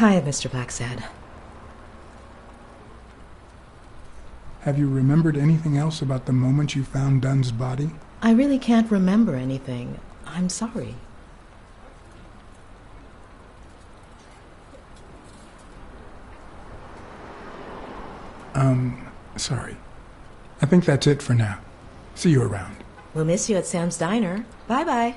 Hi, Mr. Blacksad. Have you remembered anything else about the moment you found Dunn's body? I really can't remember anything. I'm sorry. Sorry. I think that's it for now. See you around. We'll miss you at Sam's Diner. Bye-bye.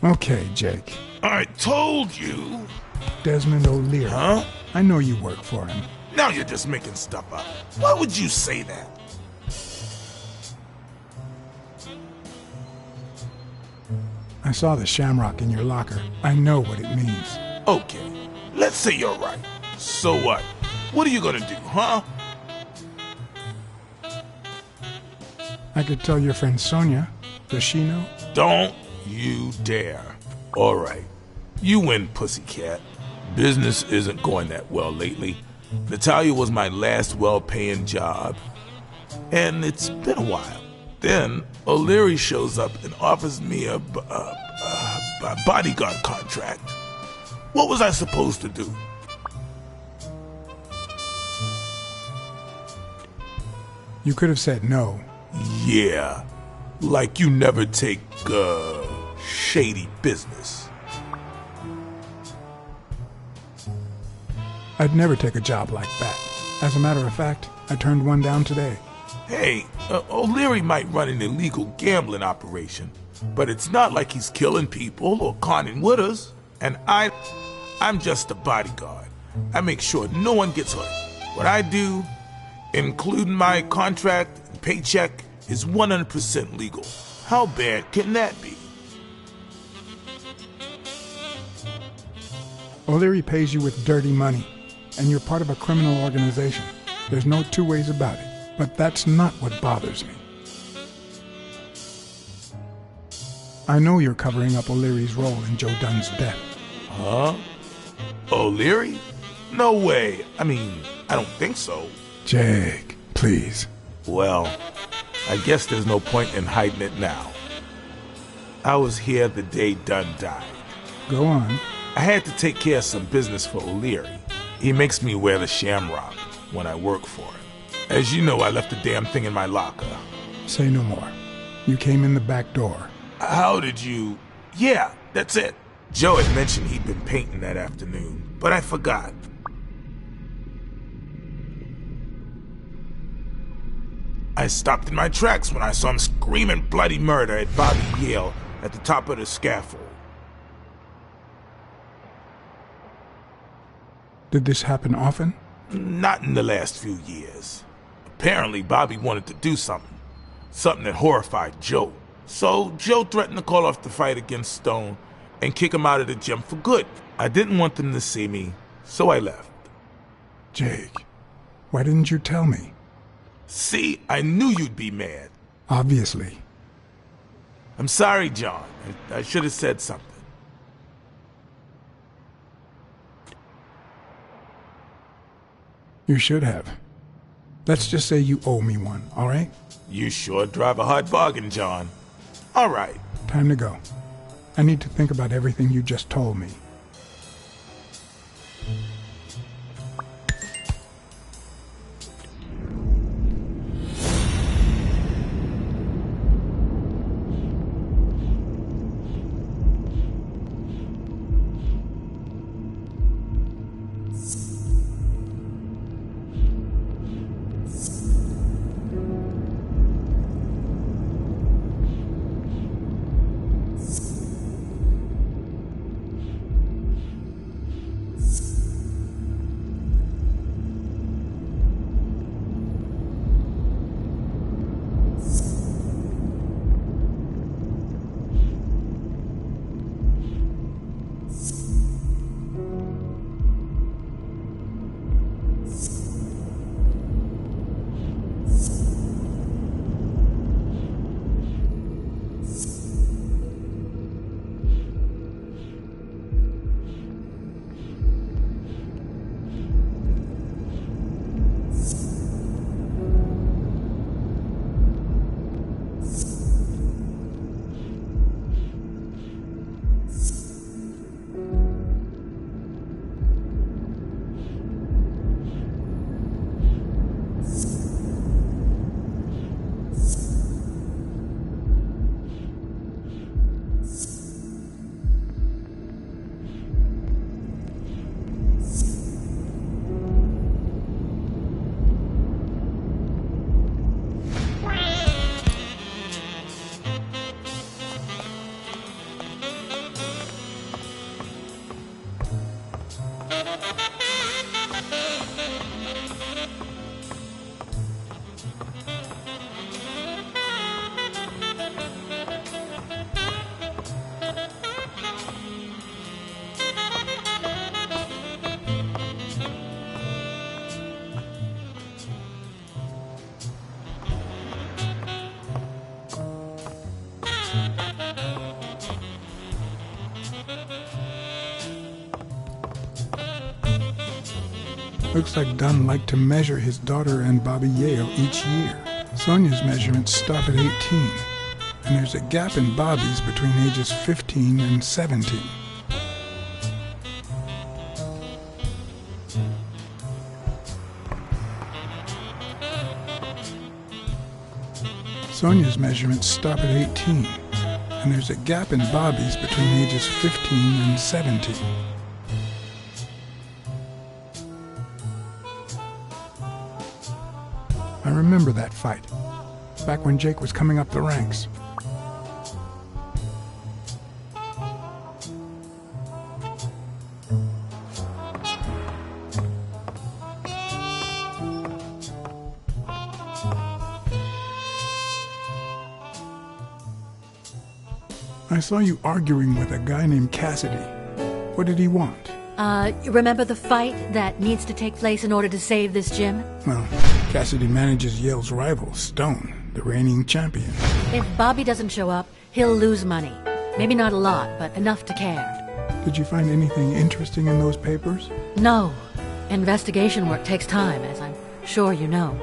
Okay, Jake. I told you. Desmond O'Leary. Huh? I know you work for him. Now you're just making stuff up. Why would you say that? I saw the shamrock in your locker. I know what it means. Okay, let's say you're right. So what? What are you gonna do, huh? I could tell your friend Sonia. Does she know? Don't you dare. All right. You win, pussycat. Business isn't going that well lately. Natalia was my last well-paying job, and it's been a while. Then O'Leary shows up and offers me a bodyguard contract. What was I supposed to do? You could have said no. Yeah, like you never take, shady business. I'd never take a job like that. As a matter of fact, I turned one down today. Hey, O'Leary might run an illegal gambling operation, but it's not like he's killing people or conning widows. And I'm just a bodyguard. I make sure no one gets hurt. What I do, including my contract and paycheck, is 100% legal. How bad can that be? O'Leary pays you with dirty money, and you're part of a criminal organization. There's no two ways about it, but that's not what bothers me. I know you're covering up O'Leary's role in Joe Dunn's death. Huh? O'Leary? No way. I mean, I don't think so. Jake, please. Well, I guess there's no point in hiding it now. I was here the day Dunn died. Go on. I had to take care of some business for O'Leary. He makes me wear the shamrock when I work for him. As you know, I left the damn thing in my locker. Say no more. You came in the back door. How did you... Yeah, that's it. Joe had mentioned he'd been painting that afternoon, but I forgot. I stopped in my tracks when I saw him screaming bloody murder at Bobby Yale at the top of the scaffold. Did this happen often? Not in the last few years. Apparently, Bobby wanted to do something. Something that horrified Joe. So, Joe threatened to call off the fight against Stone and kick him out of the gym for good. I didn't want them to see me, so I left. Jake, why didn't you tell me? See, I knew you'd be mad. Obviously. I'm sorry, John. I should have said something. You should have. Let's just say you owe me one, all right? You sure drive a hard bargain, John. All right. Time to go. I need to think about everything you just told me. Looks like Dunn liked to measure his daughter and Bobby Yale each year. Sonia's measurements stop at 18, and there's a gap in Bobby's between ages 15 and 17. Sonia's measurements stop at 18, and there's a gap in Bobby's between ages 15 and 17. I remember that fight, back when Jake was coming up the ranks. I saw you arguing with a guy named Cassidy. What did he want? Remember the fight that needs to take place in order to save this gym? Well, Cassidy manages Yale's rival, Stone, the reigning champion. If Bobby doesn't show up, he'll lose money. Maybe not a lot, but enough to care. Did you find anything interesting in those papers? No. Investigation work takes time, as I'm sure you know.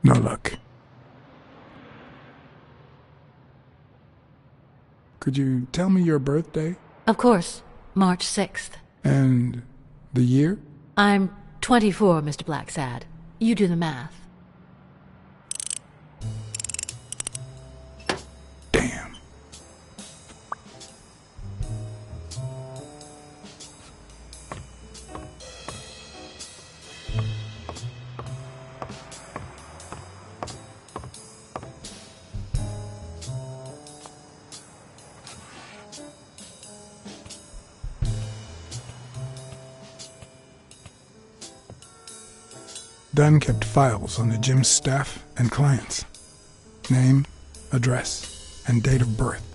No luck. Could you tell me your birthday? Of course, March 6th. And the year? I'm 24, Mr. Blacksad. You do the math. Damn. Dunn kept files on the gym's staff and clients. Name, address, and date of birth.